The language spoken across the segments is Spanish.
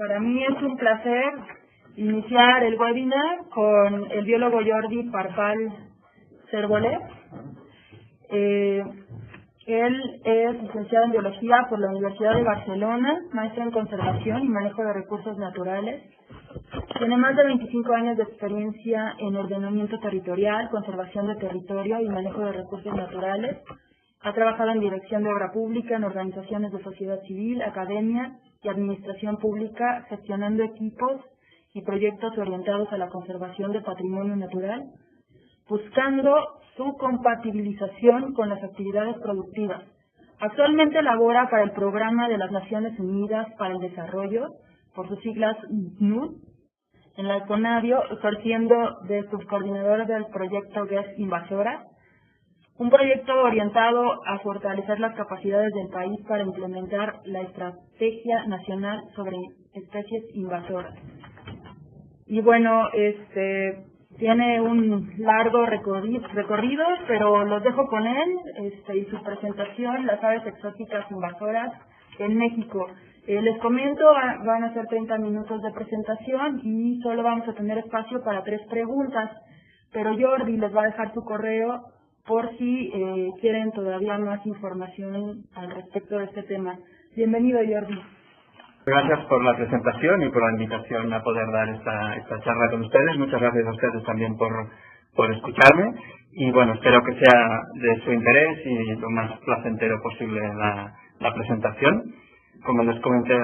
Para mí es un placer iniciar el webinar con el biólogo Jordi Parpal Cérvoles. Él es licenciado en Biología por la Universidad de Barcelona, maestro en Conservación y Manejo de Recursos Naturales. Tiene más de 25 años de experiencia en ordenamiento territorial, conservación de territorio y manejo de recursos naturales. Ha trabajado en dirección de obra pública, en organizaciones de sociedad civil, academia y administración pública, gestionando equipos y proyectos orientados a la conservación de patrimonio natural, buscando su compatibilización con las actividades productivas. Actualmente labora para el Programa de las Naciones Unidas para el Desarrollo, por sus siglas PNUD, en la CONABIO, ejerciendo de subcoordinador del proyecto GES Invasora, un proyecto orientado a fortalecer las capacidades del país para implementar la Estrategia Nacional sobre Especies Invasoras. Y bueno, tiene un largo recorrido, pero los dejo con él y su presentación, las aves exóticas invasoras en México. Les comento, van a ser 30 minutos de presentación y solo vamos a tener espacio para 3 preguntas, pero Jordi les va a dejar su correo por si quieren todavía más información al respecto de este tema. Bienvenido, Jordi. Gracias por la presentación y por la invitación a poder dar esta charla con ustedes. Muchas gracias a ustedes también por escucharme. Y bueno, espero que sea de su interés y lo más placentero posible la presentación. Como les comenté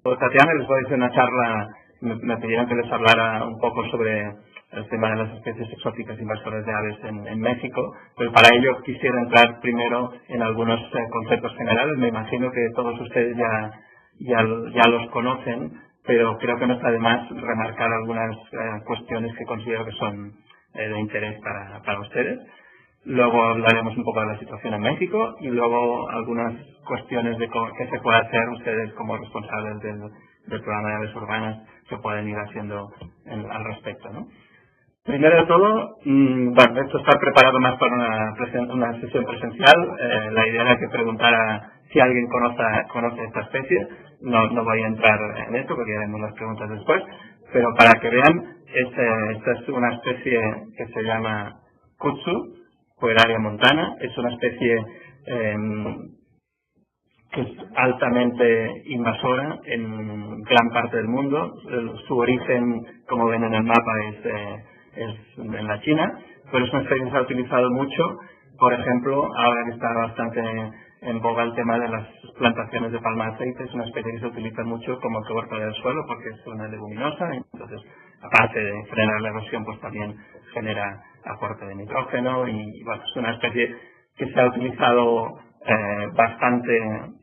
por Tatiana, les voy a hacer una charla, me pidieron que les hablara un poco sobre el tema de las especies exóticas invasoras de aves en México, pero para ello quisiera entrar primero en algunos conceptos generales. Me imagino que todos ustedes ya los conocen, pero creo que no está de más remarcar algunas cuestiones que considero que son de interés para ustedes. Luego hablaremos un poco de la situación en México y luego algunas cuestiones de qué se puede hacer ustedes como responsables del programa de aves urbanas que pueden ir haciendo al respecto, ¿no? Primero de todo, bueno, esto está preparado más para una sesión presencial. La idea era que preguntara si alguien conoce esta especie. No voy a entrar en esto porque haremos las preguntas después, pero para que vean, esta es una especie que se llama Kudzu, Fueraria montana. Es una especie que es altamente invasora en gran parte del mundo. Su origen, como ven en el mapa, es en la China, pero es una especie que se ha utilizado mucho. Por ejemplo, ahora que está bastante en boga el tema de las plantaciones de palma de aceite, es una especie que se utiliza mucho como cobertura del suelo porque es una leguminosa, entonces aparte de frenar la erosión, pues también genera aporte de nitrógeno y bueno, es una especie que se ha utilizado bastante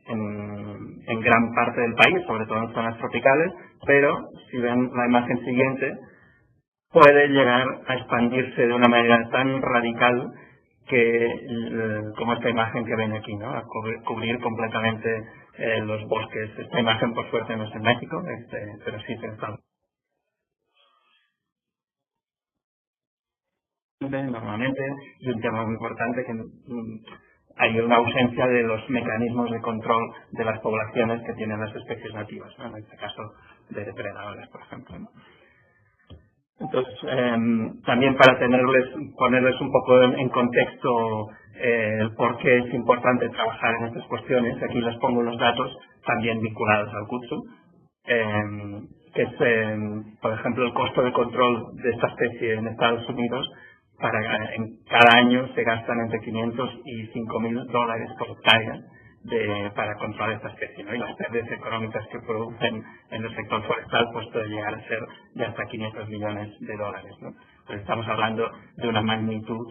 en gran parte del país, sobre todo en zonas tropicales, pero si ven la imagen siguiente, puede llegar a expandirse de una manera tan radical que, como esta imagen que ven aquí, ¿no? A cubrir completamente los bosques. Esta imagen, por suerte, no es en México, pero sí en Estados Unidos. Normalmente es un tema muy importante que hay una ausencia de los mecanismos de control de las poblaciones que tienen las especies nativas, ¿no? En este caso de depredadores, por ejemplo, ¿no? Entonces, también para ponerles un poco en contexto por qué es importante trabajar en estas cuestiones, aquí les pongo unos datos también vinculados al Kudzu, que es, por ejemplo, el costo de control de esta especie en Estados Unidos. En cada año se gastan entre 500 y 5.000 dólares por hectárea para controlar esta especie, ¿no? Y las pérdidas económicas que producen en el sector forestal pues puede llegar a ser de hasta 500 millones de dólares, ¿no? Entonces estamos hablando de una magnitud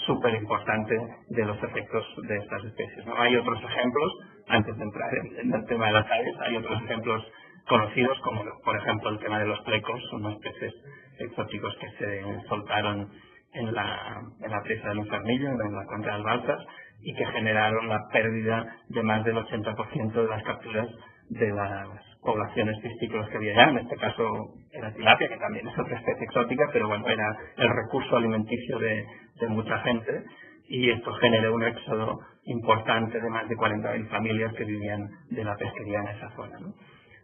súper importante de los efectos de estas especies, ¿no? Hay otros ejemplos, antes de entrar en el tema de las aves, hay otros ejemplos conocidos como por ejemplo el tema de los plecos, unos peces exóticos que se soltaron en la presa del Infernillo, en la cuenca del Balsas, y que generaron la pérdida de más del 80% de las capturas de las poblaciones piscícolas que había allá. En este caso era tilapia, que también es otra especie exótica, pero bueno, era el recurso alimenticio de mucha gente, y esto generó un éxodo importante de más de 40.000 familias que vivían de la pesquería en esa zona, ¿no?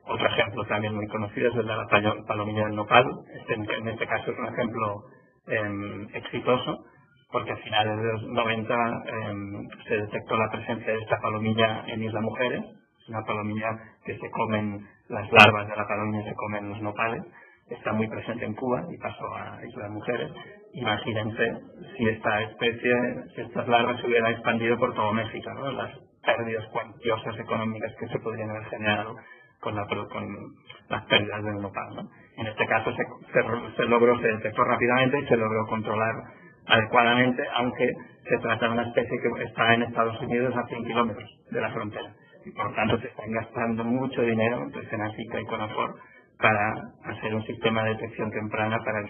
Otro ejemplo también muy conocido es el de la palomilla del nopal. En este caso es un ejemplo exitoso, porque a finales de los 90 se detectó la presencia de esta palomilla en Isla Mujeres. Es una palomilla que se comen, las larvas de la palomilla se comen los nopales. Está muy presente en Cuba y pasó a Isla Mujeres. Imagínense si esta especie, si estas larvas se hubieran expandido por todo México, ¿no? Las pérdidas cuantiosas económicas que se podrían haber generado con las pérdidas del nopal, ¿no? En este caso se detectó rápidamente y se logró controlar adecuadamente, aunque se trata de una especie que está en Estados Unidos a 100 kilómetros de la frontera. Y por tanto se están gastando mucho dinero entre Senacica y Conafor para hacer un sistema de detección temprana para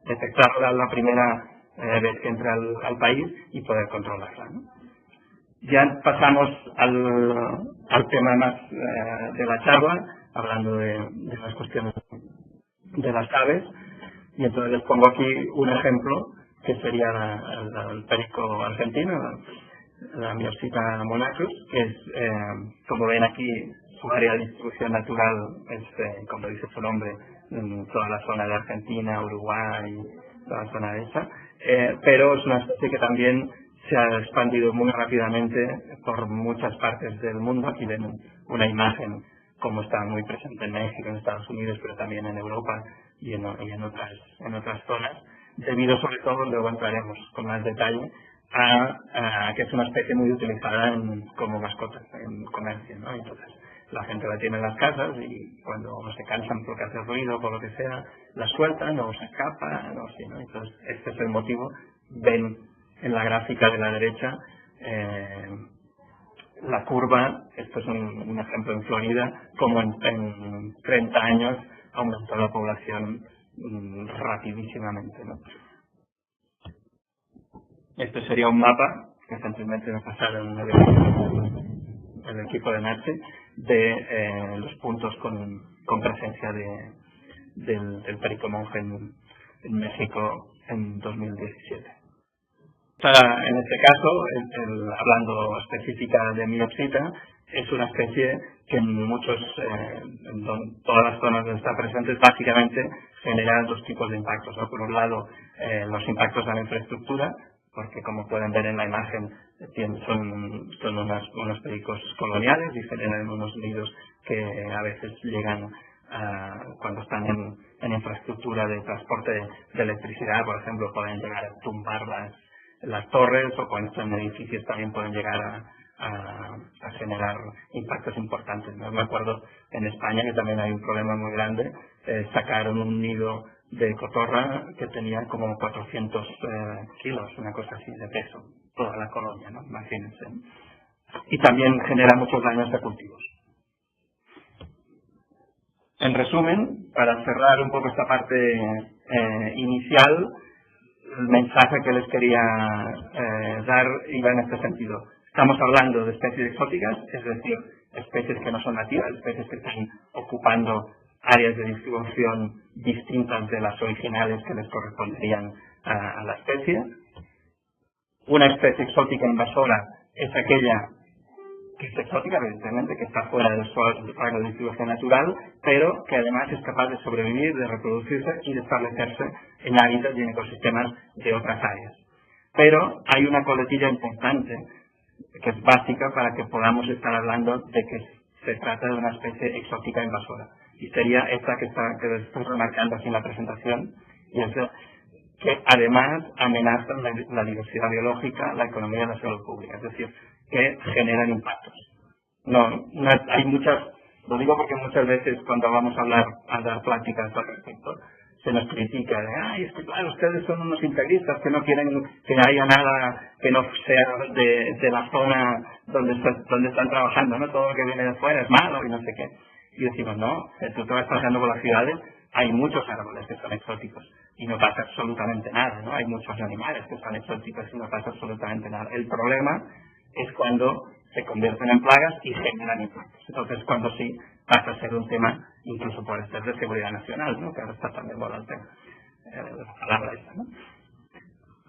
detectarla la primera vez que entra al país y poder controlarla, ¿no? Ya pasamos al tema más de la charla, hablando de las cuestiones de las aves, y entonces les pongo aquí un ejemplo que sería el perico argentino, la Miospisa monachus, que es, como ven aquí, su área de distribución natural es, como dice su nombre, en toda la zona de Argentina, Uruguay, toda la zona de esa, pero es una especie que también se ha expandido muy rápidamente por muchas partes del mundo. Aquí ven una imagen como está muy presente en México, en Estados Unidos, pero también en Europa y en otras zonas, debido sobre todo, luego entraremos con más detalle, a que es una especie muy utilizada como mascota en comercio, ¿no? Entonces la gente la tiene en las casas y cuando se cansan porque hace ruido o por lo que sea, la sueltan o se escapan o así, ¿no? Entonces este es el motivo. Ven en la gráfica de la derecha la curva. Esto es un ejemplo en Florida, como en 30 años aumentó la población rapidísimamente, ¿no? Este sería un mapa que simplemente me pasaron el equipo de NACHE de los puntos con presencia del perico monje en México en 2017. En este caso, hablando específica de Miopsita, es una especie que en todas las zonas donde está presente, básicamente genera dos tipos de impactos, ¿no? Por un lado, los impactos a la infraestructura, porque como pueden ver en la imagen, son unos pericos coloniales y generan unos nidos que a veces llegan cuando están en infraestructura de transporte de electricidad, por ejemplo, pueden llegar a tumbar las torres, o cuando están en edificios también pueden llegar a generar impactos importantes, ¿no? Me acuerdo en España que también hay un problema muy grande. Sacaron un nido de cotorra que tenía como 400 kilos, una cosa así de peso, toda la colonia, ¿no? Imagínense. Y también genera muchos daños a cultivos. En resumen, para cerrar un poco esta parte inicial, el mensaje que les quería dar iba en este sentido. Estamos hablando de especies exóticas, es decir, especies que no son nativas, especies que están ocupando áreas de distribución distintas de las originales que les corresponderían a la especie. Una especie exótica invasora es aquella que es exótica, evidentemente, que está fuera de su área de distribución natural, pero que además es capaz de sobrevivir, de reproducirse y de establecerse en hábitats y en ecosistemas de otras áreas. Pero hay una coletilla importante que es básica para que podamos estar hablando de que se trata de una especie exótica invasora. Y sería esta que les estoy remarcando aquí en la presentación, y es que además amenazan la diversidad biológica, la economía y la salud pública, es decir, que generan impactos. Hay muchas, lo digo porque muchas veces cuando vamos a dar pláticas al respecto, se nos critica de, es que claro, ustedes son unos integristas que no quieren que haya nada que no sea de la zona donde están trabajando, ¿no? Todo lo que viene de fuera es malo y no sé qué. Y decimos, no, tú te vas pasando por las ciudades, hay muchos árboles que son exóticos y no pasa absolutamente nada, ¿no? Hay muchos animales que son exóticos y no pasa absolutamente nada. El problema es cuando se convierten en plagas y generan impactos. Entonces, cuando sí pasa a ser un tema, incluso puede ser de seguridad nacional, ¿no? Que ahora está tan de moda el tema, la palabra esa, ¿no?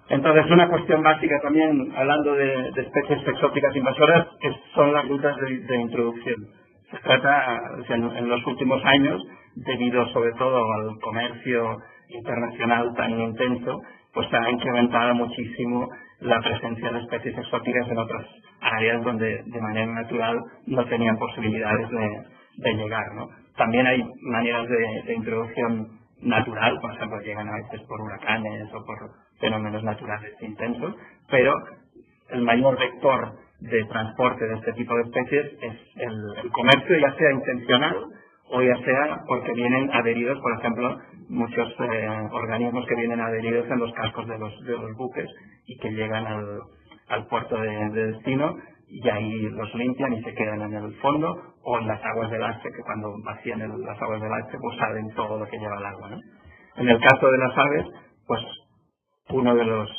Entonces, una cuestión básica también, hablando de especies exóticas invasoras, son las rutas de introducción. Se trata, o sea, en los últimos años, debido sobre todo al comercio internacional tan intenso, pues se ha incrementado muchísimo la presencia de especies exóticas en otras áreas donde de manera natural no tenían posibilidades de llegar, ¿no? También hay maneras de introducción natural, por ejemplo, llegan a veces por huracanes o por fenómenos naturales intensos, pero el mayor vector de transporte de este tipo de especies es el comercio, ya sea intencional o ya sea porque vienen adheridos, por ejemplo, muchos organismos que vienen adheridos en los cascos de los buques y que llegan al puerto de destino y ahí los limpian y se quedan en el fondo o en las aguas del lastre, que cuando vacían las aguas del lastre pues salen todo lo que lleva el agua, ¿no? En el caso de las aves, pues uno de los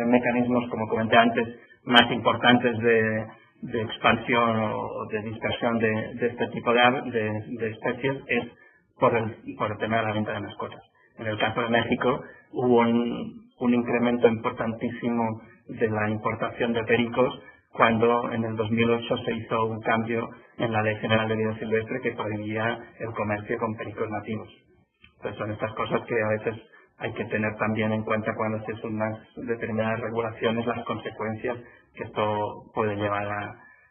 mecanismos, como comenté antes, más importantes de expansión o de dispersión de este tipo de especies es por el tema de la venta de mascotas. En el caso de México hubo un incremento importantísimo de la importación de pericos cuando en el 2008 se hizo un cambio en la Ley General de Vida Silvestre que prohibía el comercio con pericos nativos. Entonces son estas cosas que a veces hay que tener también en cuenta cuando se hacen unas determinadas regulaciones, las consecuencias que esto puede llevar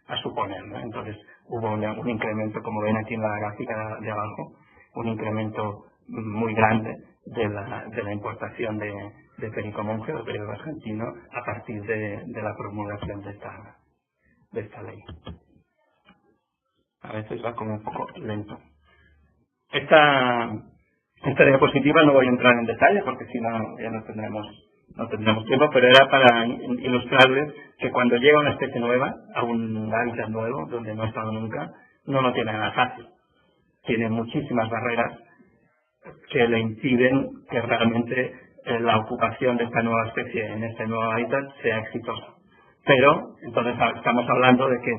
a suponer, ¿no? Entonces hubo un incremento, como ven aquí en la gráfica de abajo, un incremento muy grande de la importación de perico monje, de perico argentino, a partir de la promulgación de esta ley. A veces va como un poco lento. Esta diapositiva no voy a entrar en detalle porque si no ya no tendremos tiempo, pero era para ilustrarles que cuando llega una especie nueva a un hábitat nuevo donde no ha estado nunca, no lo tiene nada fácil. Tiene muchísimas barreras que le impiden que realmente la ocupación de esta nueva especie en este nuevo hábitat sea exitosa. Pero entonces estamos hablando de que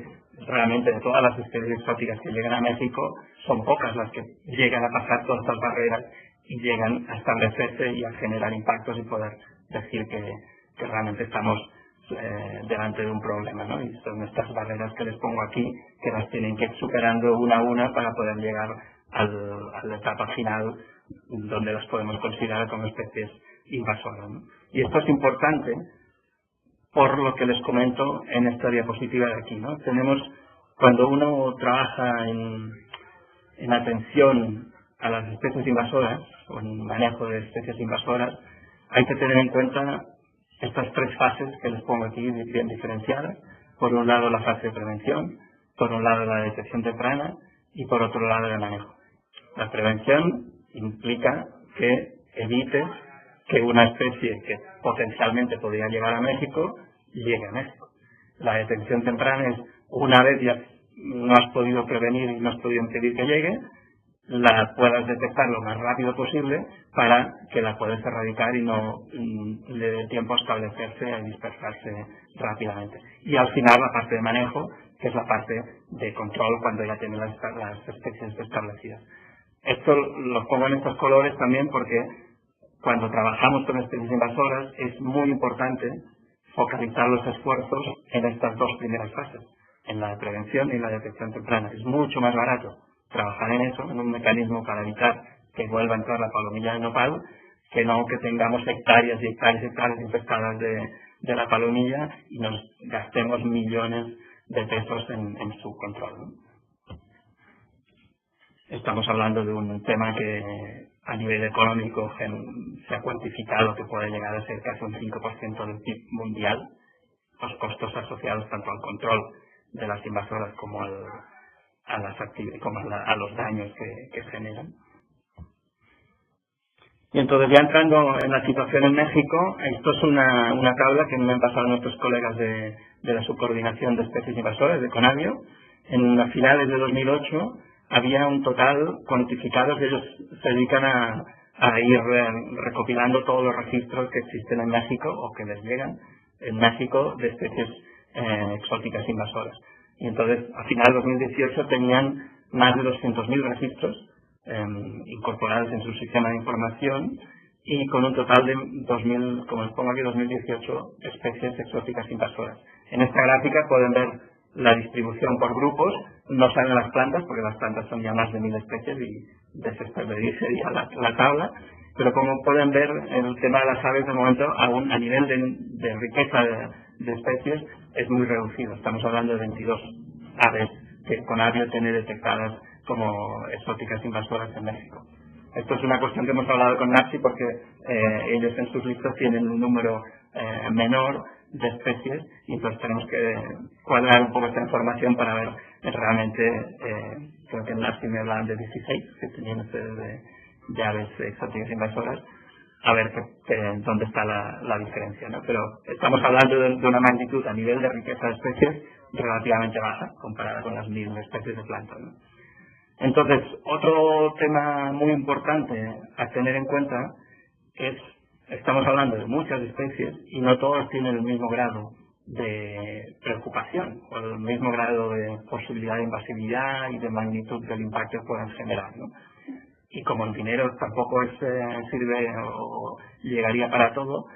realmente de todas las especies exóticas que llegan a México, son pocas las que llegan a pasar todas estas barreras y llegan a establecerse y a generar impactos y poder decir que realmente estamos delante de un problema, ¿no? Y son estas barreras que les pongo aquí, que las tienen que ir superando una a una para poder llegar a la etapa final donde las podemos considerar como especies invasoras, ¿no? Y esto es importante por lo que les comento en esta diapositiva de aquí, ¿no? Cuando uno trabaja en atención a las especies invasoras o en manejo de especies invasoras, hay que tener en cuenta estas tres fases que les pongo aquí bien diferenciadas. Por un lado la fase de prevención, por un lado la detección temprana y por otro lado el manejo. La prevención implica que evites que una especie que potencialmente podría llegar a México llegue a México. La detección temprana es una vez ya no has podido prevenir y no has podido impedir que llegue, la puedas detectar lo más rápido posible para que la puedas erradicar y no le dé tiempo a establecerse, a dispersarse rápidamente. Y al final la parte de manejo, que es la parte de control cuando ya tienen las especies establecidas. Esto lo pongo en estos colores también porque cuando trabajamos con especies invasoras es muy importante focalizar los esfuerzos en estas dos primeras fases, en la prevención y la detección temprana. Es mucho más barato trabajar en eso, en un mecanismo para evitar que vuelva a entrar la palomilla de nopal, que no que tengamos hectáreas y hectáreas y hectáreas infestadas de la palomilla y nos gastemos millones de pesos en su control, ¿no? Estamos hablando de un tema que a nivel económico se ha cuantificado que puede llegar a ser casi un 5% del PIB mundial, los costos asociados tanto al control de las invasoras como a los daños que generan. Y entonces ya entrando en la situación en México, esto es una tabla que me han pasado nuestros colegas de la Subcoordinación de Especies Invasoras, de CONABIO. En finales de 2008 había un total cuantificados, ellos se dedican a ir recopilando todos los registros que existen en México o que les llegan en México de especies exóticas invasoras. Y entonces, a final de 2018 tenían más de 200.000 registros incorporados en su sistema de información y con un total de 2.000, como les pongo aquí, 2018 especies exóticas invasoras. En esta gráfica pueden ver la distribución por grupos. No salen las plantas, porque las plantas son ya más de 1.000 especies y desestabilizaría la tabla. Pero como pueden ver, el tema de las aves de momento, aún a nivel de riqueza de especies, es muy reducido. Estamos hablando de 22 aves que Conavio tiene detectadas como exóticas invasoras en México. Esto es una cuestión que hemos hablado con NAPSI porque ellos en sus listas tienen un número menor de especies y entonces tenemos que cuadrar un poco esta información para ver realmente, creo que en NAPSI me hablaban de 16 que tenían ustedes de aves exóticas invasoras, a ver dónde está la diferencia, ¿no? Pero estamos hablando de una magnitud a nivel de riqueza de especies relativamente baja comparada con las 1.000 especies de plantas, ¿no? Entonces, otro tema muy importante a tener en cuenta es, estamos hablando de muchas especies y no todas tienen el mismo grado de preocupación o el mismo grado de posibilidad de invasividad y de magnitud del impacto que puedan generar, ¿no? Y como el dinero tampoco sirve o llegaría para todo,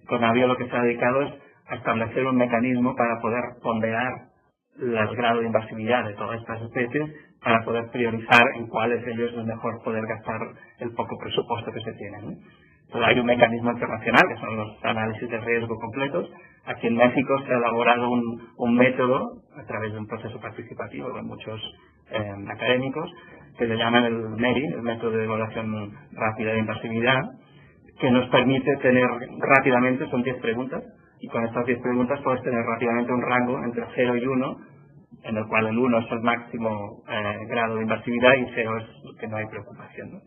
Conavio lo que se ha dedicado es a establecer un mecanismo para poder ponderar el grado de invasividad de todas estas especies para poder priorizar en cuáles de ellos es mejor poder gastar el poco presupuesto que se tiene, ¿no? Entonces hay un mecanismo internacional que son los análisis de riesgo completos. Aquí en México se ha elaborado un método a través de un proceso participativo con muchos académicos que le llaman el MERI, el método de evaluación rápida de invasividad, que nos permite tener rápidamente, son 10 preguntas, y con estas 10 preguntas puedes tener rápidamente un rango entre 0 y 1, en el cual el 1 es el máximo grado de invasividad y 0 es que no hay preocupación, ¿no?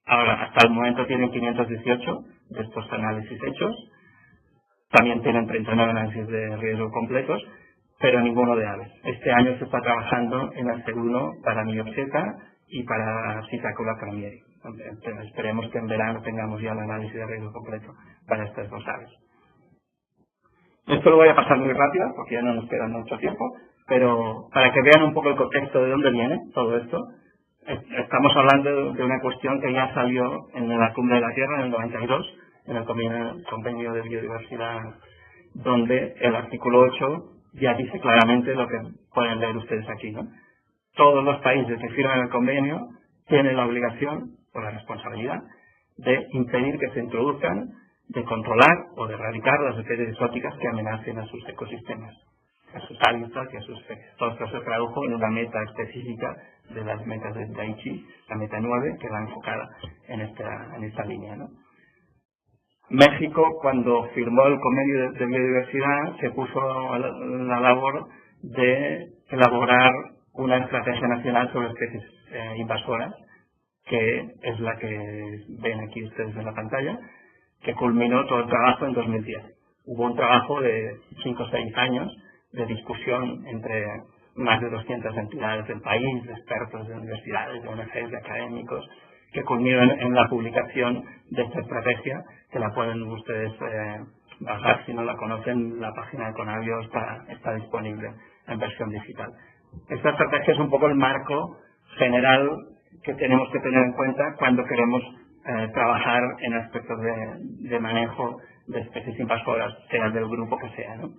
Ahora, hasta el momento tienen 518 de estos análisis hechos, también tienen 39 análisis de riesgo completos, pero ninguno de aves. Este año se está trabajando en hacer uno para Myopseta y para Psittacula cramieri. Esperemos que en verano tengamos ya el análisis de riesgo completo para estas dos aves. Esto lo voy a pasar muy rápido porque ya no nos queda mucho tiempo, pero para que vean un poco el contexto de dónde viene todo esto, estamos hablando de una cuestión que ya salió en la Cumbre de la Tierra en el 92, en el convenio de biodiversidad, donde el artículo 8 ya dice claramente lo que pueden leer ustedes aquí, ¿no? Todos los países que firman el convenio tienen la obligación o la responsabilidad de impedir que se introduzcan, de controlar o de erradicar las especies exóticas que amenacen a sus ecosistemas, a sus hábitats y a sus especies. Todo esto se tradujo en una meta específica de las metas de Aichi, la meta 9, que va enfocada en esta línea, ¿no? México, cuando firmó el convenio de biodiversidad, se puso a la labor de elaborar una estrategia nacional sobre especies invasoras, que es la que ven aquí ustedes en la pantalla, que culminó todo el trabajo en 2010. Hubo un trabajo de 5 o 6 años de discusión entre más de 200 entidades del país, de expertos de universidades, de ONGs, de académicos, que culminó en la publicación de esta estrategia, que la pueden ustedes bajar si no la conocen. La página de Conavio está disponible en versión digital. Esta estrategia es un poco el marco general que tenemos que tener en cuenta cuando queremos trabajar en aspectos de manejo de especies invasoras, sea del grupo que sea, ¿no?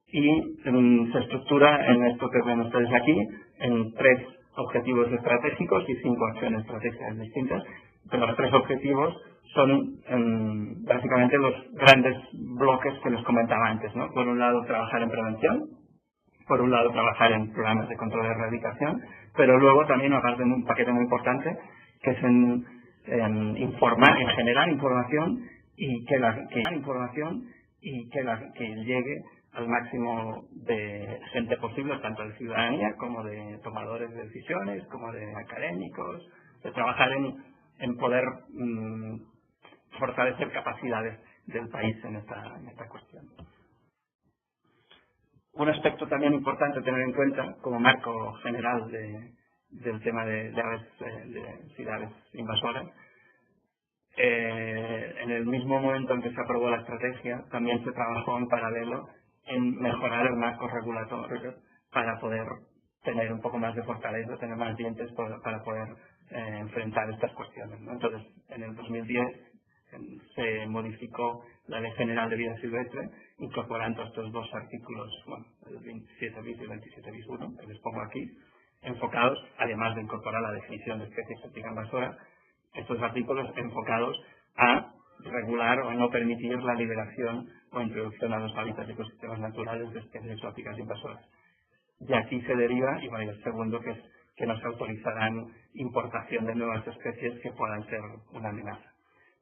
Y se estructura en esto que ven ustedes aquí, en 3 objetivos estratégicos y 5 acciones estratégicas distintas. Pero los 3 objetivos son básicamente los grandes bloques que les comentaba antes, ¿no? Por un lado, trabajar en prevención, por un lado, trabajar en programas de control de erradicación, pero luego también, aparte de un paquete muy importante, que es en generar información y que llegue al máximo de gente posible, tanto de ciudadanía como de tomadores de decisiones, como de académicos, de trabajar en poder fortalecer capacidades del país en esta cuestión. Un aspecto también importante a tener en cuenta como marco general del tema de aves invasoras. En el mismo momento en que se aprobó la estrategia, también se trabajó en paralelo en mejorar el marco regulatorio para poder tener un poco más de fortaleza, tener más dientes para poder enfrentar estas cuestiones, ¿no? Entonces, en el 2010 se modificó la Ley General de Vida Silvestre, incorporando estos dos artículos, el 27 bis y el 27 bis 1, que les pongo aquí, enfocados, además de incorporar la definición de especie exótica invasora, estos artículos enfocados a regular o no permitir la liberación o introducción a los hábitats y ecosistemas naturales de especies exóticas invasoras. De aquí se deriva, y el segundo, que es que no se autorizarán importación de nuevas especies que puedan ser una amenaza.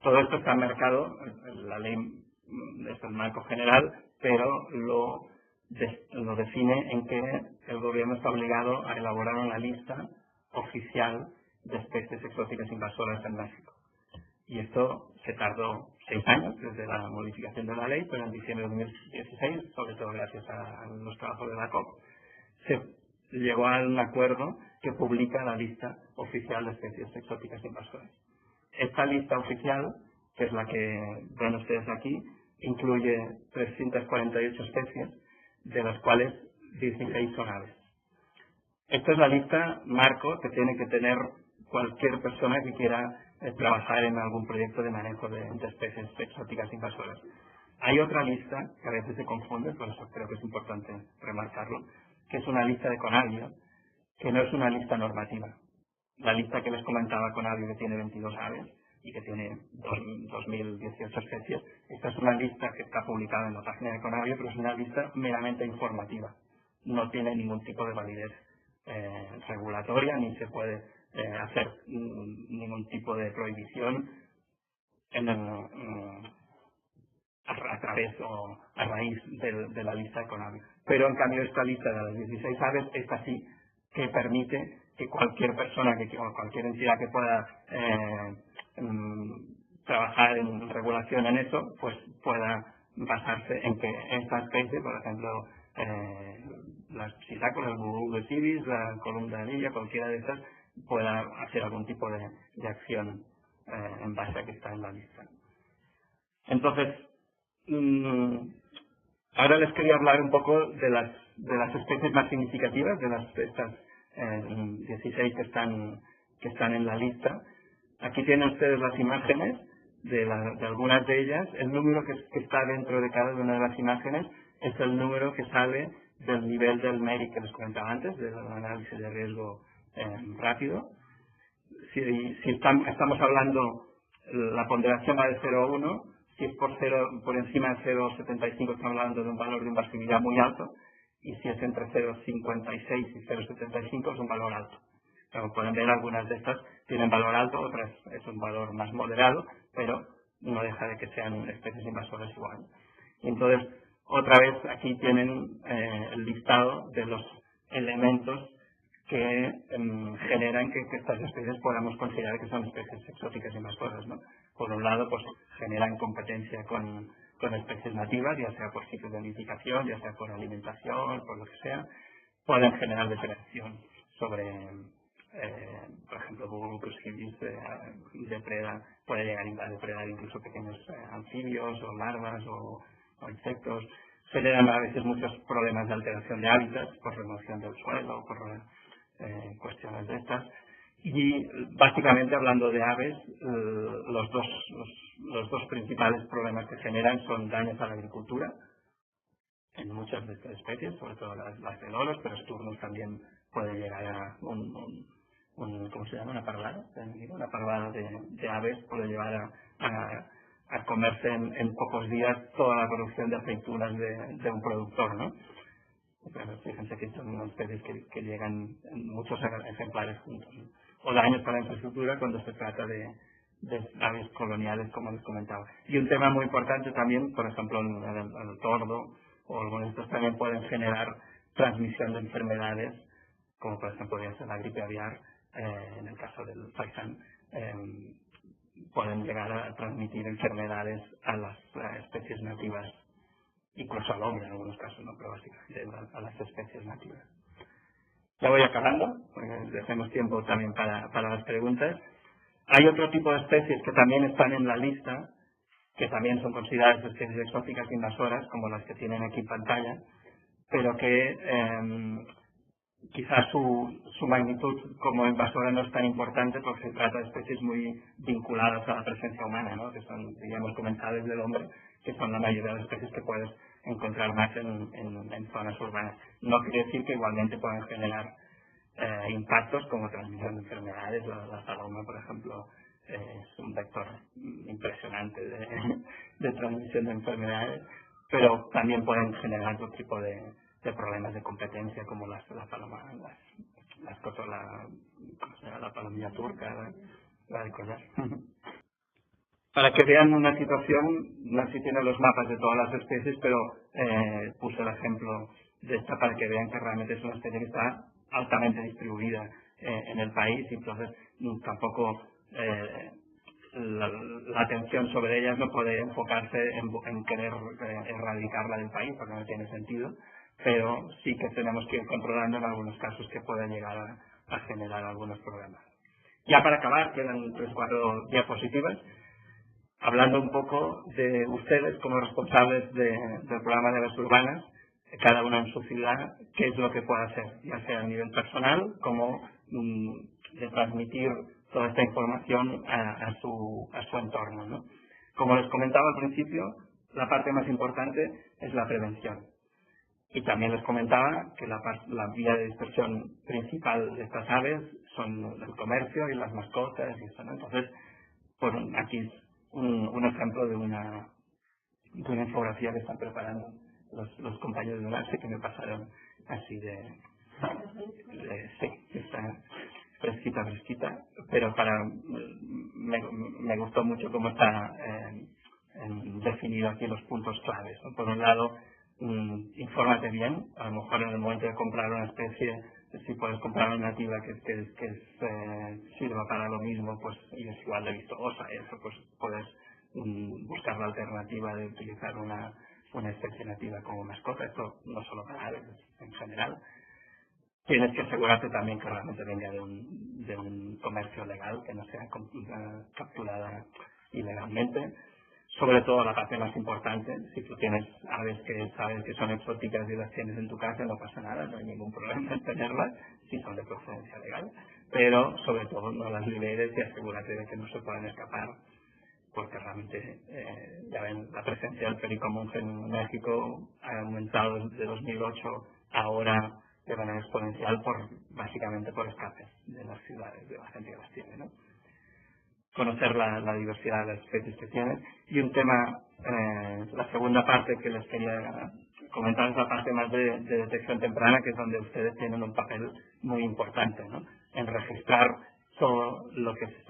Todo esto está marcado, la ley es el marco general, pero lo define en que el gobierno está obligado a elaborar una lista oficial de especies exóticas invasoras en México. Y esto se tardó 6 años desde la modificación de la ley, pero en diciembre de 2016, sobre todo gracias a los trabajos de la COP, se llegó a un acuerdo que publica la lista oficial de especies exóticas invasoras. Esta lista oficial, que es la que ven ustedes aquí, incluye 348 especies, de las cuales 16 son aves. Esta es la lista marco que tiene que tener cualquier persona que quiera trabajar en algún proyecto de manejo de especies exóticas invasoras. Hay otra lista que a veces se confunde, por eso creo que es importante remarcarlo, que es una lista de CONABIO, que no es una lista normativa. La lista que les comentaba CONABIO, que tiene 22 aves y que tiene 2.018 especies, esta es una lista que está publicada en la página de CONABIO, pero es una lista meramente informativa. No tiene ningún tipo de validez regulatoria, ni se puede hacer ningún tipo de prohibición a través o a raíz de la lista de CONABIO. Pero en cambio esta lista de las 16 aves, esta sí que permite que cualquier persona, o cualquier entidad que pueda trabajar en regulación en eso, pues pueda basarse en que esta especie, por ejemplo, las psitáculas, el gurú de tibis, la columna de anilla, cualquiera de estas, pueda hacer algún tipo de acción en base a que está en la lista. Entonces, ahora les quería hablar un poco de las especies más significativas, de estas 16 que están en la lista. Aquí tienen ustedes las imágenes de algunas de ellas. El número que está dentro de cada una de las imágenes es el número que sale del nivel del MERI que les comentaba antes, del análisis de riesgo rápido. Si estamos hablando, la ponderación va de 0 a 1, si es por encima de 0,75 estamos hablando de un valor de invasividad muy alto, y si es entre 0,56 y 0,75 es un valor alto. Como pueden ver, algunas de estas tienen valor alto, otras es un valor más moderado, pero no deja de que sean especies invasoras igual. Y entonces, otra vez aquí tienen el listado de los elementos que generan que estas especies podamos considerar que son especies exóticas invasoras, ¿no? Por un lado, pues generan competencia con especies nativas, ya sea por ciclos de nidificación, ya sea por alimentación, por lo que sea. Pueden generar depredación sobre, por ejemplo, Bucurus hibis puede llegar a depredar incluso pequeños anfibios o larvas o insectos. Generan a veces muchos problemas de alteración de hábitats por remoción del suelo, por cuestiones de estas. Y básicamente, hablando de aves, los dos principales problemas que generan son daños a la agricultura en muchas de estas especies, sobre todo las de loros, pero esturnos también puede llegar a ¿cómo se llama? Una parvada. Una parvada de aves puede llevar a comerse en pocos días toda la producción de aceitunas de un productor, ¿no? Pero fíjense que son especies que llegan en muchos ejemplares juntos, ¿no? O daños para la infraestructura cuando se trata de aves coloniales, como les comentaba. Y un tema muy importante también, por ejemplo, el tordo o algunos de estos también pueden generar transmisión de enfermedades, como por ejemplo podría ser la gripe aviar, en el caso del faisán, pueden llegar a transmitir enfermedades a las especies nativas, incluso al hombre en algunos casos, no, pero básicamente a las especies nativas. Ya voy acabando, porque dejemos tiempo también para las preguntas. Hay otro tipo de especies que también están en la lista, que también son consideradas especies exóticas invasoras, como las que tienen aquí en pantalla, pero que quizás su magnitud como invasora no es tan importante porque se trata de especies muy vinculadas a la presencia humana, ¿no? Que son, digamos, comensales del hombre, que son la mayoría de las especies que puedes encontrar más en zonas urbanas. No quiere decir que igualmente puedan generar impactos como transmisión de enfermedades. La paloma, por ejemplo, es un vector impresionante de transmisión de enfermedades, pero también pueden generar otro tipo de problemas de competencia como la paloma, la palomilla turca, la de collar. Para que vean una situación, no sé si tienen los mapas de todas las especies, pero puse el ejemplo de esta para que vean que realmente es una especie que está altamente distribuida en el país, y entonces tampoco la atención sobre ellas no puede enfocarse en querer erradicarla del país, porque no tiene sentido, pero sí que tenemos que ir controlando en algunos casos que pueden llegar a generar algunos problemas. Ya para acabar, quedan 3 o 4 diapositivas, hablando un poco de ustedes como responsables del programa de las urbanas, cada una en su ciudad, qué es lo que puede hacer, ya sea a nivel personal como de transmitir toda esta información a su entorno, ¿no? Como les comentaba al principio, la parte más importante es la prevención. Y también les comentaba que la vía de dispersión principal de estas aves son el comercio y las mascotas y eso, ¿no? Entonces, aquí es un ejemplo de una infografía que están preparando los compañeros de UNASE, que me pasaron así sí, está fresquita, pero me gustó mucho cómo está definido aquí los puntos claves, ¿no? Por un lado, infórmate bien, a lo mejor en el momento de comprar una especie, si puedes comprar una nativa que sirva para lo mismo, pues, y es igual de vistosa, y eso, pues puedes buscar la alternativa de utilizar una especie nativa como mascota. Esto no solo para aves, en general. Tienes que asegurarte también que realmente venga de un comercio legal, que no sea capturada ilegalmente. Sobre todo la parte más importante, si tú tienes aves que sabes que son exóticas y las tienes en tu casa, no pasa nada, no hay ningún problema en tenerlas, si son de procedencia legal, pero sobre todo no las liberes y asegúrate de que no se puedan escapar, porque realmente, ya ven, la presencia del perico monje en México ha aumentado desde 2008 ahora de manera exponencial básicamente por escapes de las ciudades, de la gente que las tiene, ¿no? Conocer la diversidad de las especies que tienen. Y un tema, la segunda parte que les quería comentar es la parte más de detección temprana, que es donde ustedes tienen un papel muy importante, ¿no? En registrar todo lo que es,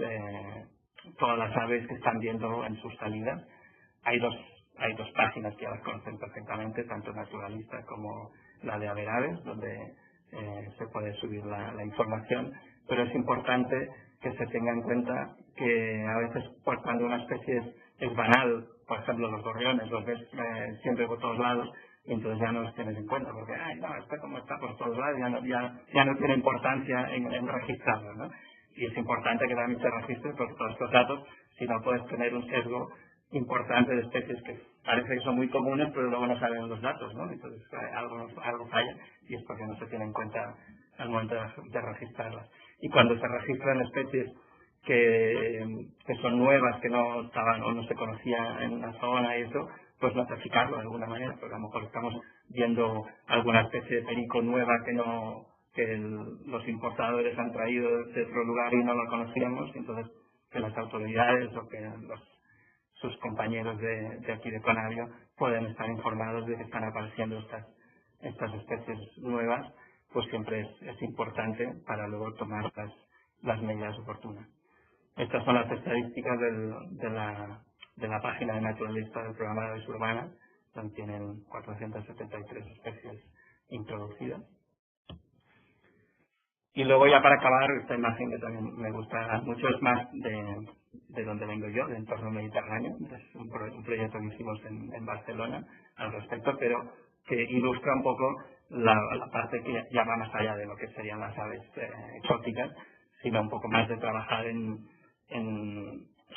todas las aves que están viendo en sus salidas. Hay dos páginas que ya las conocen perfectamente, tanto Naturalista como la de Averaves, donde se puede subir la información, pero es importante que se tenga en cuenta que a veces, pues, cuando una especie es banal, por ejemplo los gorriones, los ves siempre por todos lados, y entonces ya no los tienes en cuenta, porque como está por todos lados, ya no tiene importancia en registrarlo, ¿no? Y es importante que también se registre, porque todos estos datos, si no, puedes tener un sesgo importante de especies que parece que son muy comunes, pero luego no salen los datos, ¿no? Entonces algo falla, y es porque no se tiene en cuenta al momento de registrarlas. Y cuando se registran especies que son nuevas, que no estaban o no se conocía en la zona y eso, pues notificarlo de alguna manera, porque a lo mejor estamos viendo alguna especie de perico nueva que los importadores han traído de otro lugar y no lo conocíamos, y entonces que las autoridades o que sus compañeros de aquí de Conavio pueden estar informados de que están apareciendo estas especies nuevas, pues siempre es importante para luego tomar las medidas oportunas. Estas son las estadísticas de la página de Naturalista del programa de aves urbanas, donde tienen 473 especies introducidas. Y luego, ya para acabar, esta imagen que también me gusta mucho, es más de donde vengo yo, del entorno mediterráneo. Es un proyecto que hicimos en Barcelona al respecto, pero que ilustra un poco la parte que ya va más allá de lo que serían las aves exóticas, sino un poco más de trabajar en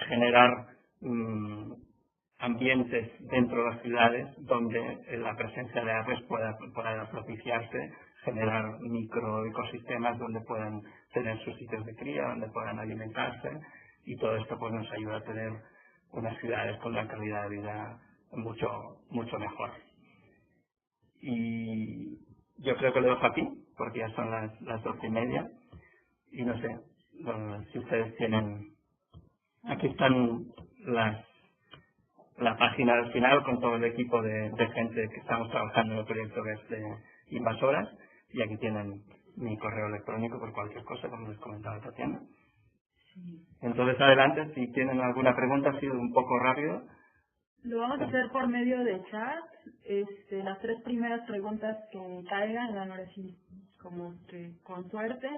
generar ambientes dentro de las ciudades donde la presencia de aves pueda propiciarse, generar microecosistemas donde puedan tener sus sitios de cría, donde puedan alimentarse, y todo esto pues nos ayuda a tener unas ciudades con una calidad de vida mucho mejor. Y yo creo que lo dejo aquí, porque ya son las 12:30, y no sé, si ustedes tienen... Aquí están la página al final con todo el equipo de gente que estamos trabajando en el proyecto de Invasoras, y aquí tienen mi correo electrónico por cualquier cosa, como les comentaba Tatiana. Entonces, adelante, si tienen alguna pregunta. Ha sido un poco rápido. Lo vamos a hacer por medio de chat. Las 3 primeras preguntas que caigan, ahora sí, como que con suerte,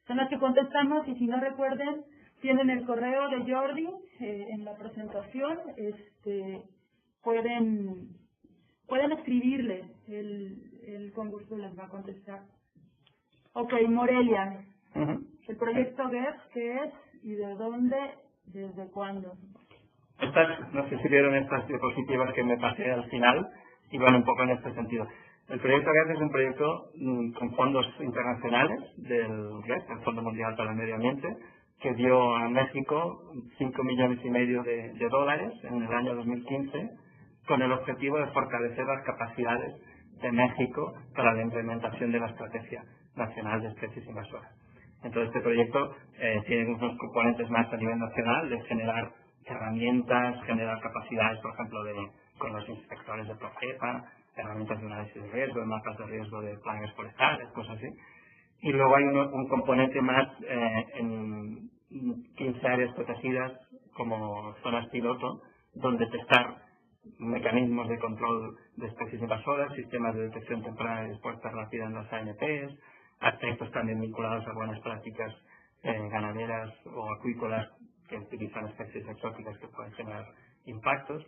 son las que contestamos, y si no recuerden, tienen el correo de Jordi en la presentación. Pueden escribirle, él con gusto les va a contestar. Ok, Morelia. El proyecto GEF, ¿qué es y de dónde, desde cuándo? No sé si vieron estas diapositivas que me pasé al final, y van un poco en este sentido. El proyecto GEF es un proyecto con fondos internacionales del GEF, el Fondo Mundial para el Medio Ambiente, que dio a México 5,5 millones de dólares en el año 2015, con el objetivo de fortalecer las capacidades de México para la implementación de la Estrategia Nacional de Especies Invasoras. Entonces, este proyecto tiene unos componentes más a nivel nacional, de generar herramientas, generar capacidades, por ejemplo, con los inspectores de Profepa, herramientas de análisis de riesgo, de mapas de riesgo de plagas forestales, cosas así. Y luego hay un componente más en 15 áreas protegidas como zonas piloto, donde testar mecanismos de control de especies invasoras, sistemas de detección temprana y respuesta rápida en las ANPs, aspectos también vinculados a buenas prácticas ganaderas o acuícolas que utilizan especies exóticas que pueden generar impactos.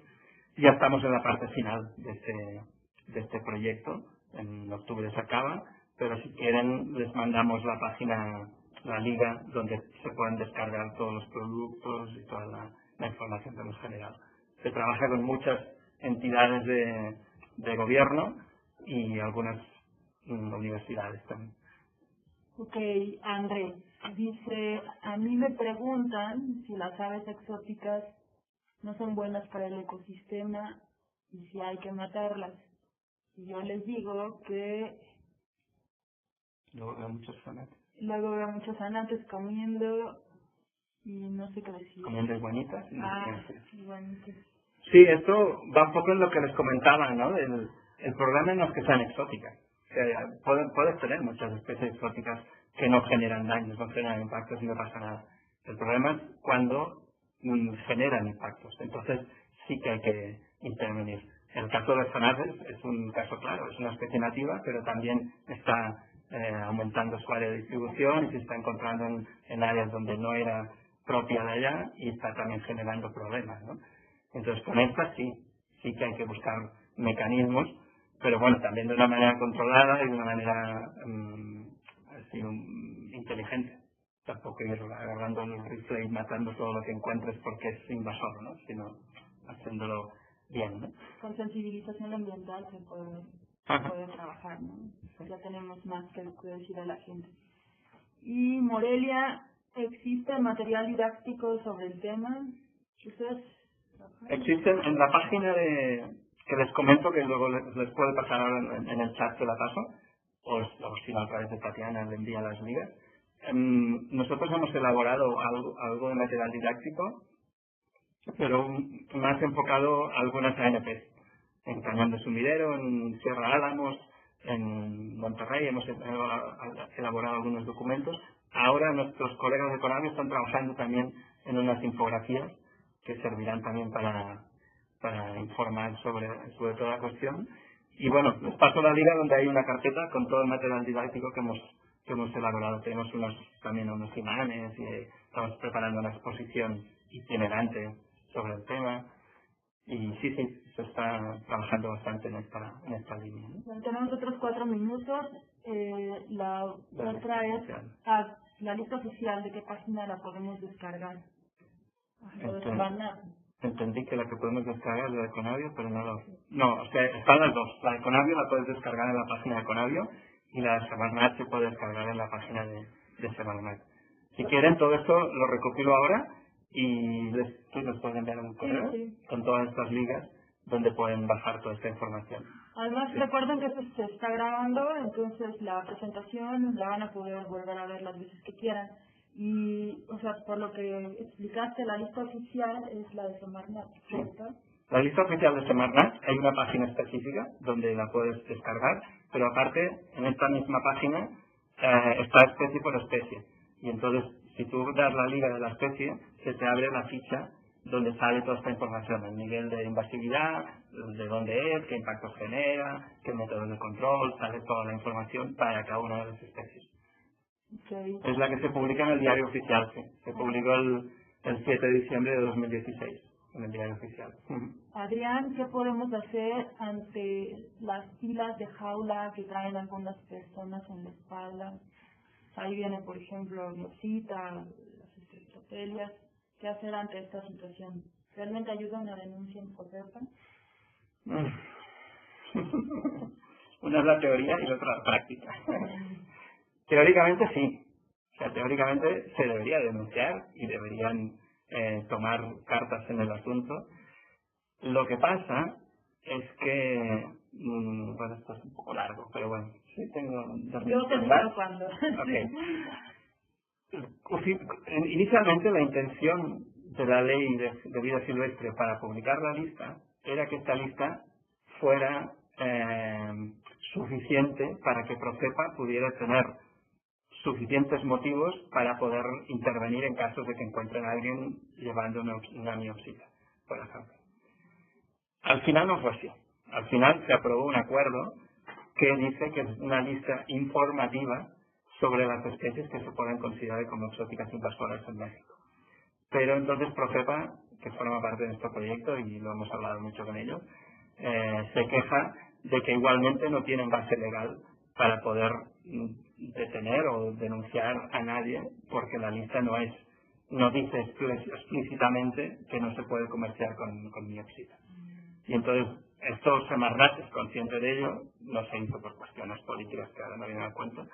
Ya estamos en la parte final de este proyecto. En octubre se acaba, pero si quieren les mandamos la página, la liga, donde se pueden descargar todos los productos y toda la información que hemos generado. Se trabaja con muchas entidades de gobierno y algunas universidades también. Ok, André, dice, a mí me preguntan si las aves exóticas no son buenas para el ecosistema y si hay que matarlas. Y yo les digo que Luego veo muchos fanáticos. Luego veo muchos anantes comiendo y no sé qué decir. Comiendo iguanitas. Iguanitas. Sí, esto va un poco en lo que les comentaba, ¿no? El problema no es que sean exóticas. Puedes tener muchas especies exóticas que no generan daños, no generan impactos y no pasa nada. El problema es cuando generan impactos. Entonces sí que hay que intervenir. El caso de los zonaces es un caso claro, es una especie nativa, pero también está aumentando su área de distribución y se está encontrando en áreas donde no era propia de allá y está también generando problemas, ¿no? Entonces con estas sí que hay que buscar mecanismos, pero bueno, también de una manera controlada y de una manera así, inteligente. Tampoco ir agarrando el rifle y matando todo lo que encuentres porque es invasor, ¿no? Sino haciéndolo bien, ¿no? Con sensibilización ambiental se puede trabajar, ¿no? Ya tenemos más que decir a la gente. Y Morelia, ¿existe material didáctico sobre el tema? ¿Ustedes trabajan? Existen en la página que les comento, que luego les puede pasar ahora en el chat que la paso, o si no a través de Tatiana le envía las ligas. Nosotros hemos elaborado algo de material didáctico, pero más enfocado a algunas ANPs. En Cañón de Sumidero, en Sierra Álamos, en Monterrey hemos elaborado algunos documentos. Ahora nuestros colegas de Conavio están trabajando también en unas infografías que servirán también para informar sobre toda la cuestión. Y bueno, les paso la liga donde hay una carpeta con todo el material didáctico que hemos elaborado. Tenemos también unos imanes y estamos preparando una exposición itinerante sobre el tema. Y sí, se está trabajando bastante en esta línea, ¿no? Bueno, tenemos otros 4 minutos. La otra es la lista oficial, ¿de qué página la podemos descargar? Entendí que la que podemos descargar es la de Conavio, pero no, o sea, están las dos. La de Conavio la puedes descargar en la página de Conavio y la de Semarnat se puede descargar en la página de Semarnat. Si quieren, todo esto lo recopilo ahora y tú les puedes enviar un correo con todas estas ligas donde pueden bajar toda esta información. Además, recuerden que esto se está grabando, entonces la presentación la van a poder volver a ver las veces que quieran. Y, o sea, por lo que explicaste, la lista oficial es la de Semarnat, ¿cierto? Sí. La lista oficial de Semarnat, hay una página específica donde la puedes descargar, pero aparte, en esta misma página está especie por especie. Y entonces, si tú das la liga de la especie, se te abre la ficha donde sale toda esta información, el nivel de invasividad, de dónde es, qué impactos genera, qué métodos de control, sale toda la información para cada una de las especies. Okay. Es la que se publica en el diario oficial, sí. Se publicó el 7 de diciembre de 2016 en el diario oficial. Adrián, ¿qué podemos hacer ante las filas de jaula que traen algunas personas en la espalda? Ahí viene, por ejemplo, Miopsita, las estreptopelias. ¿Qué hacer ante esta situación? ¿Realmente ayuda una denuncia en Coserpa? Una es la teoría y la otra la práctica. Teóricamente sí. O sea, teóricamente se debería denunciar y deberían tomar cartas en el asunto. Lo que pasa es que, bueno, esto es un poco largo, pero bueno, sí tengo... Yo te digo cuando. Okay. Inicialmente la intención de la ley de vida silvestre para publicar la lista era que esta lista fuera suficiente para que Procepa pudiera tener suficientes motivos para poder intervenir en casos de que encuentren a alguien llevando una miopsita, por ejemplo. Al final no fue así. Al final se aprobó un acuerdo que dice que es una lista informativa sobre las especies que se pueden considerar como exóticas invasoras en México. Pero entonces Procepa, que forma parte de este proyecto y lo hemos hablado mucho con ellos, se queja de que igualmente no tienen base legal para poder detener o denunciar a nadie porque la lista no dice explícitamente que no se puede comerciar con miopsita. Y entonces esto Semarnat es consciente de ello, no se hizo por cuestiones políticas que ahora no vienen a cuento,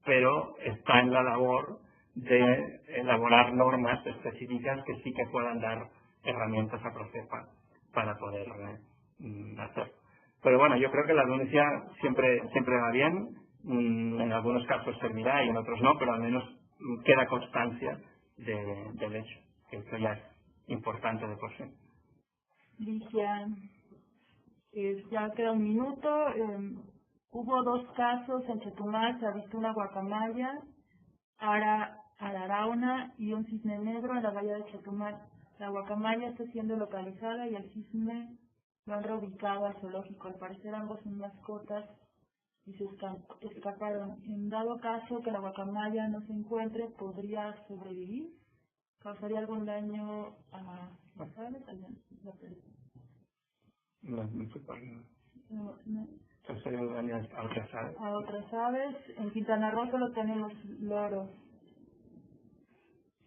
pero está en la labor de elaborar normas específicas que sí que puedan dar herramientas a Procepa para poder hacer. Pero bueno, yo creo que la denuncia siempre va bien, en algunos casos servirá y en otros no, pero al menos queda constancia del hecho, que esto ya es importante de por sí. Ligia, ya queda un minuto. Hubo 2 casos en Chetumal, se ha visto una guacamaya, ararauna y un cisne negro en la bahía de Chetumal. La guacamaya está siendo localizada y el cisne lo han reubicado al zoológico. Al parecer ambos son mascotas y se escaparon. En dado caso que la guacamaya no se encuentre, ¿podría sobrevivir? ¿Causaría algún daño a las aves? No sé cuál. No. ¿Causaría daño a otras aves? A otras aves. En Quintana Roo solo tenemos loros.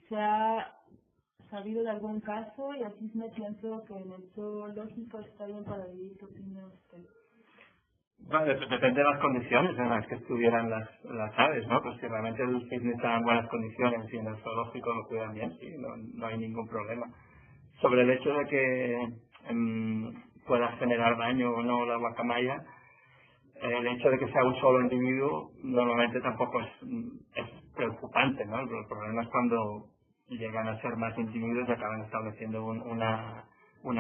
¿Se ha sabido de algún caso? Y así me pienso que en el zoológico está bien para vivir. ¿Qué opina usted? Bueno, depende de las condiciones en las que estuvieran las aves, ¿no? Pues si realmente el cisne está en buenas condiciones y en el zoológico lo cuidan bien, sí, no hay ningún problema. Sobre el hecho de que pueda generar daño o no la guacamaya, el hecho de que sea un solo individuo normalmente tampoco es preocupante, ¿no? El problema es cuando llegan a ser más individuos y acaban estableciendo una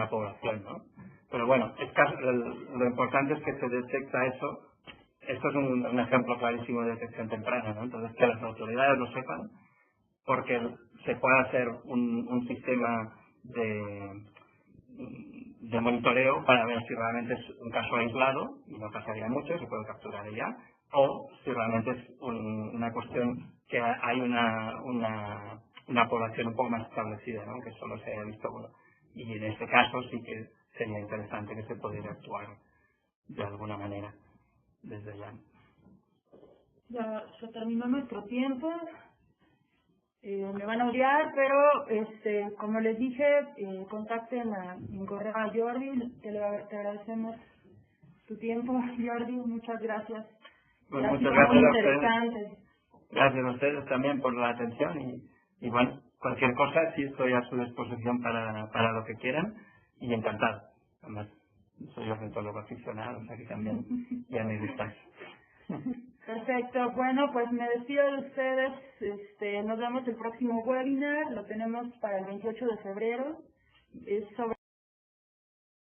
población, ¿no? Pero bueno, lo importante es que se detecta eso. Esto es un ejemplo clarísimo de detección temprana, ¿no? Entonces que las autoridades lo sepan, porque se puede hacer un sistema de monitoreo para ver si realmente es un caso aislado, y no pasaría mucho, se puede capturar ya, o si realmente es una cuestión que hay una población un poco más establecida, ¿no? Que solo se haya visto uno. Y en este caso sí que sería interesante que se pudiera actuar de alguna manera desde ya. Ya se terminó nuestro tiempo. Me van a odiar, pero como les dije, contacten en correo a Jordi, te agradecemos tu tiempo, Jordi, muchas gracias. Pues Ha muchas sido gracias muy a ustedes. interesante. Gracias a ustedes también por la atención y bueno, cualquier cosa sí estoy a su disposición para lo que quieran y encantado. Además, soy ornitólogo aficionado, o sea que también ya me gustáis. Perfecto. Bueno, pues me despido de ustedes. Nos vemos el próximo webinar. Lo tenemos para el 28 de febrero.